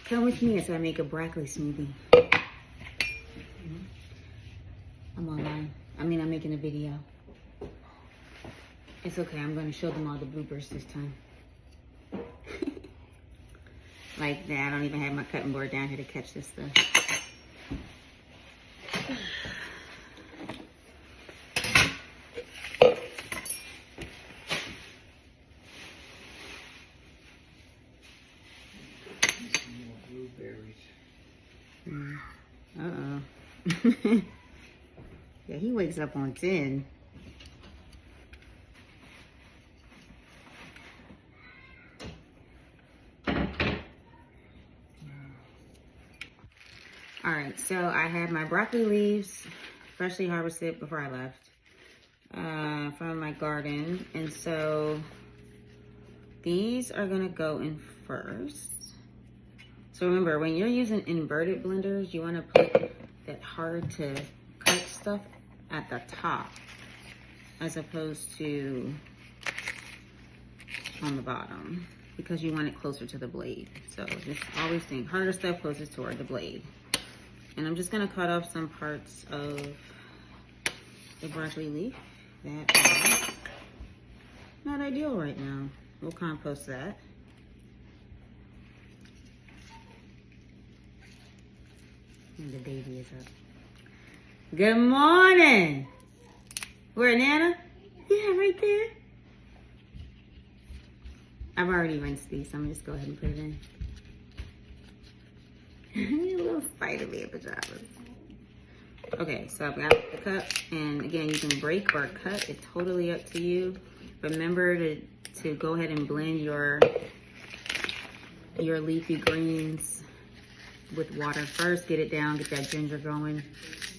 Come with me as I make a broccoli smoothie. I'm online. I'm making a video. It's okay, I'm gonna show them all the bloopers this time. Like that, I don't even have my cutting board down here to catch this stuff. Uh-oh. Yeah, he wakes up on 10. All right, so I had my broccoli leaves freshly harvested before I left from my garden. And so these are gonna go in first. So remember, when you're using inverted blenders, you wanna put that hard to cut stuff at the top as opposed to on the bottom, because you want it closer to the blade. So just always think harder stuff closest toward the blade. And I'm just gonna cut off some parts of the broccoli leaf that are not ideal right now. We'll compost that. And the baby is up. Good morning. Where, Nana? Yeah, right there. I've already rinsed these, so I'm gonna just go ahead and put it in. Little Spider-Man pajamas. Okay, so I've got the cup, and again, you can break or cut. It's totally up to you. Remember to go ahead and blend your leafy greens with water first. Get it down, get that ginger going,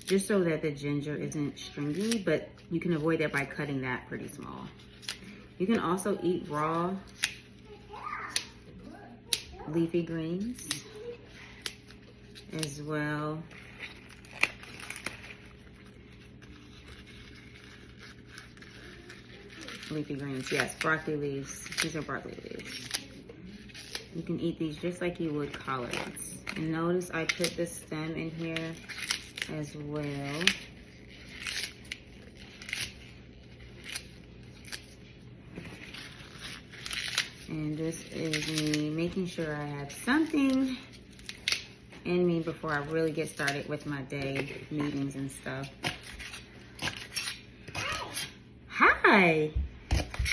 just so that the ginger isn't stringy, but you can avoid that by cutting that pretty small. You can also eat raw leafy greens as well. Leafy greens, yes, broccoli leaves. These are broccoli leaves. You can eat these just like you would collards. And notice I put the stem in here as well. And this is me making sure I have something in me before I really get started with my day meetings and stuff. Hi!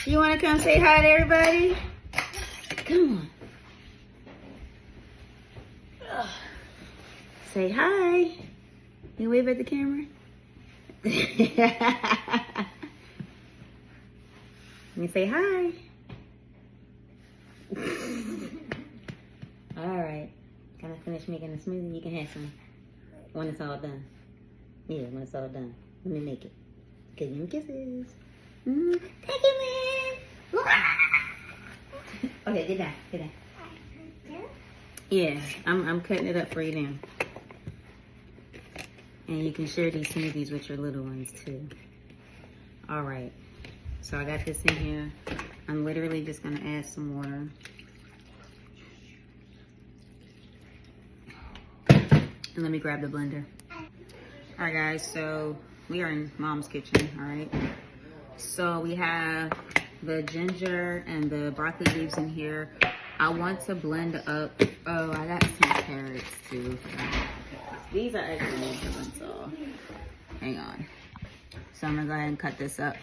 You wanna come say hi to everybody? Come on. Ugh. Say hi. You wave at the camera? You say hi. All right. Can I finish making the smoothie? You can have some when it's all done. Yeah, when it's all done. Let me make it. Give you kisses. Thank you, man. Okay, get down. Get down. Yeah, I'm cutting it up for you now. And you can share these smoothies with your little ones too. All right. So I got this in here. I'm literally just gonna add some water. And let me grab the blender. All right, guys, so we are in Mom's kitchen, all right? So we have the ginger and the broccoli leaves in here. I want to blend up, oh, I got some carrots too. These are actually moving, so hang on. So I'm gonna go ahead and cut this up.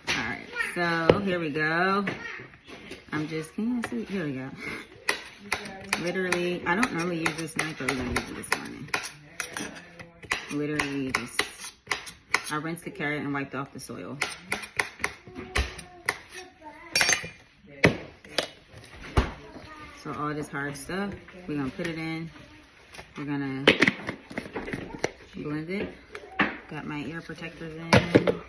All right, so here we go. I'm just, can you see? Here we go. Literally, I don't normally use this knife, but we're gonna use it this morning. Literally just, I rinsed the carrot and wiped off the soil. So all this hard stuff, we're gonna put it in. We're gonna blend it. Got my ear protectors in.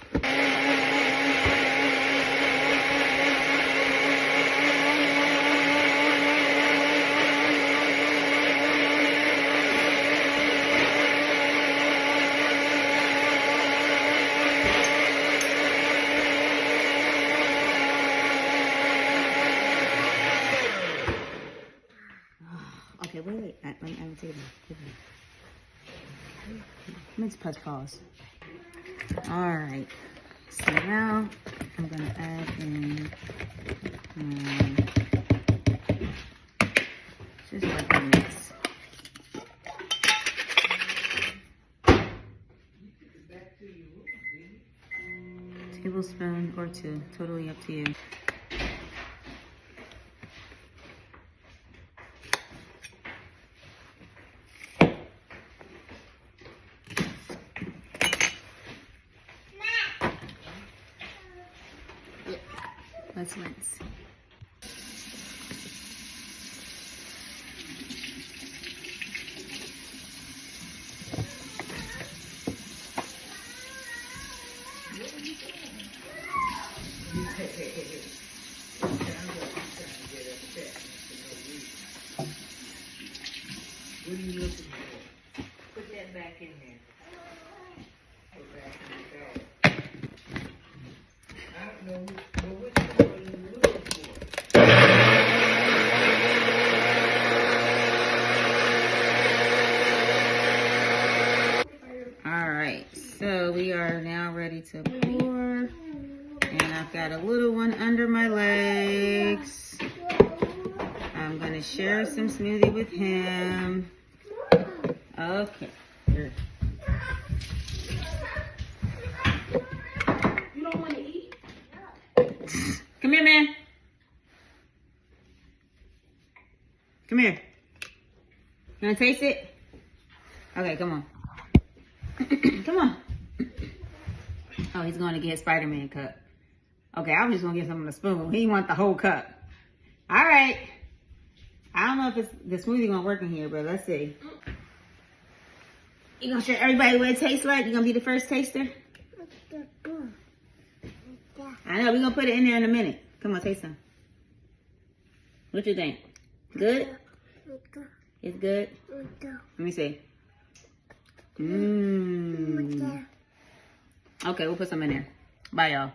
wait. I take it. Let's press pause. All right. So now I'm gonna add in just like a mix. Tablespoon or 2, totally up to you. Let's rinse. What are you looking for? Put that back in there. Put back in the bag. I don't know which one are you looking for? All right, so we are now ready to pour. And I've got a little one under my legs. I'm gonna share some smoothie with him. Okay. Here. You don't want to eat? Come here, man. Come here. You wanna taste it? Okay, come on. Come on. Oh, he's going to get his Spider-Man cup. Okay, I'm just gonna give him a spoon. He wants the whole cup. All right. I don't know if the smoothie gonna work in here, but let's see. You gonna show everybody what it tastes like? You gonna be the first taster? I know, we're gonna put it in there in a minute. Come on, taste some. What you think? Good? It's good? Let me see. Mmm. Okay, we'll put some in there. Bye, y'all.